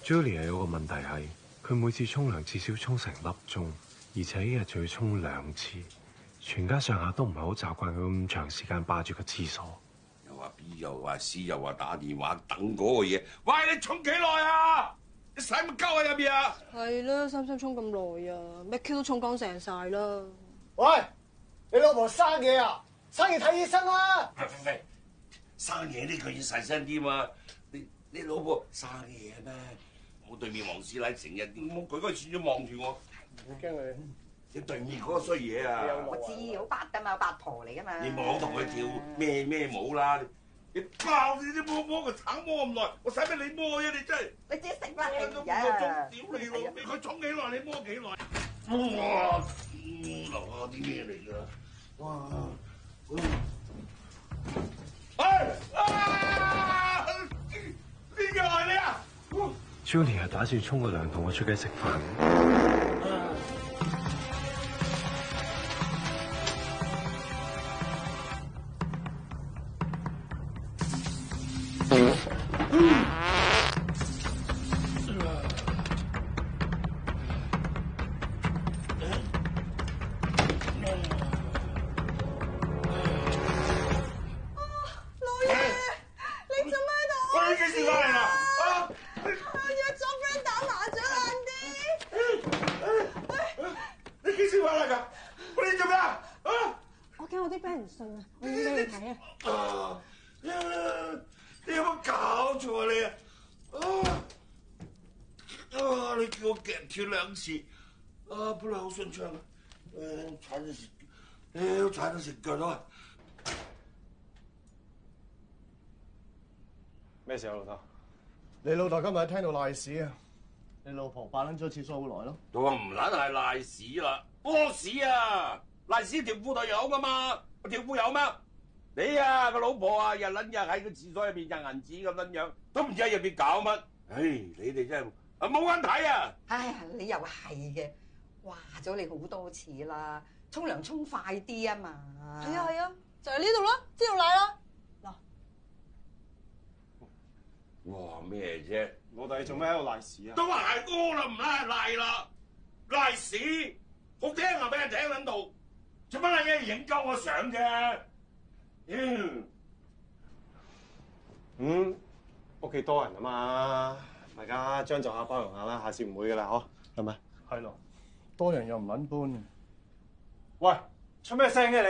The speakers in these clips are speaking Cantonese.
Julia 有個問題係，佢每次沖涼至少沖成粒鐘，而且一日就要沖2次，全家上下都唔係好習慣佢咁長時間霸住個廁所。又話 B 又話 C 又話打電話等嗰個嘢，喂，你沖幾耐啊？你使乜鳩喺入邊啊？係啦，使唔使沖咁耐啊？咩 Q 都沖乾淨晒啦。喂，你老婆生嘢啊？生嘢睇醫生啊！喂，生嘢呢句要細聲啲嘛？你老婆生嘢咩？我對面黃師奶成日佢嗰個轉咗望住我，唔驚佢。你對面嗰個衰嘢啊！我知，好八㗎嘛，八婆嚟㗎嘛。你冇同佢跳咩舞啦！你爆你摸個橙摸咁耐，我使乜你摸啫？你真係你自己食啦，我都唔夠鐘，屌你老味！佢沖幾耐，你摸幾耐？哇！樓下啲咩嚟㗎？哇！邊個係你啊 Julia 係打算沖個涼同我出街食飯。唔信啊！我影俾你睇啊！你有冇搞錯啊你啊！你叫我夾跳2次，本來好順暢啊！踩到食腳咯！咩事啊，老豆？你老豆今日喺廳度賴屎啊！你老婆扮撚咗廁所好耐咯。我唔撚係賴屎啦，屙屎啊！賴屎條褲度有噶嘛？我條褲有咩？你啊個老婆啊，日撚日喺個廁所入邊印銀紙咁撚樣，都唔知喺入邊搞乜。唉，你哋真係冇眼睇啊！唉，你又係嘅，話咗你好多次啦，沖涼沖快啲啊嘛。係啊係啊，就係呢度啦，知道賴啦。嗱，哇咩啫？老豆你做咩喺度賴屎啊？都話係屙啦，唔係賴啦，賴屎好聽啊！俾人聽撚到，做乜撚嘢影鳩我相啫？屋企多人啊嘛，大家將就下包容下啦，下次唔會噶啦，嗬，係咪？係咯，多人又唔撚搬嘅。喂，出咩聲嘅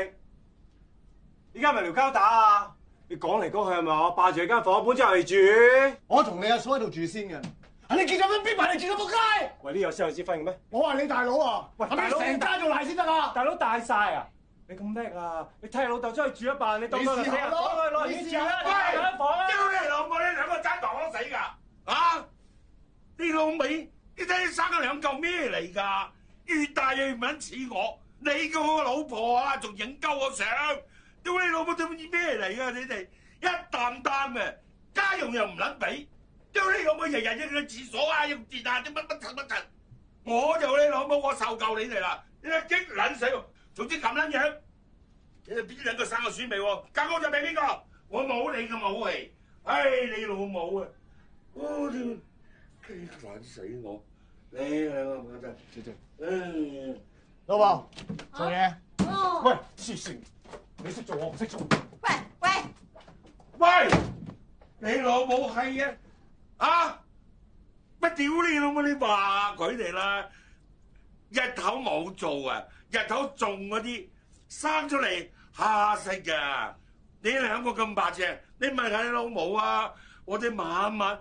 你？依家咪撩交打啊！你講嚟講去係咪我霸住你間房，搬之後嚟住？我同你阿嫂喺度住先嘅。你結咗婚邊排你住到仆街？喂，呢有先有之分嘅咩？我話你大佬啊！喂，係咪大佬成家做賴先得啊？大佬大晒啊！你咁叻啊！你替老豆出去住一晚，你當多兩日攞去住啦，間房啊！屌你老母！你兩個爭堂都死㗎啊！你老味，你睇你生咗兩嚿咩嚟㗎？越大越唔撚似我，你個老婆啊，仲影鳩我相，屌你老母對唔住咩嚟㗎？你哋一擔擔嘅家用又唔撚俾，屌你老母日日要去廁所啊，要電啊，啲乜柒，我就你老母我受夠你哋啦，你激撚死我！總之咁撚樣，你哋邊兩個生個孫未喎？間屋就俾邊個？我冇你咁好氣，唉你老母啊！我屌，激撚死我！你兩個唔得，姐姐，老婆做嘢。喂，黐線！你識做我唔識做。喂，你老母係啊！啊！乜屌你老母！你話佢哋啦，日頭冇做啊，日頭種嗰啲生出嚟蝦食㗎。你兩個咁白淨，你問下你老母啊！我哋晚晚。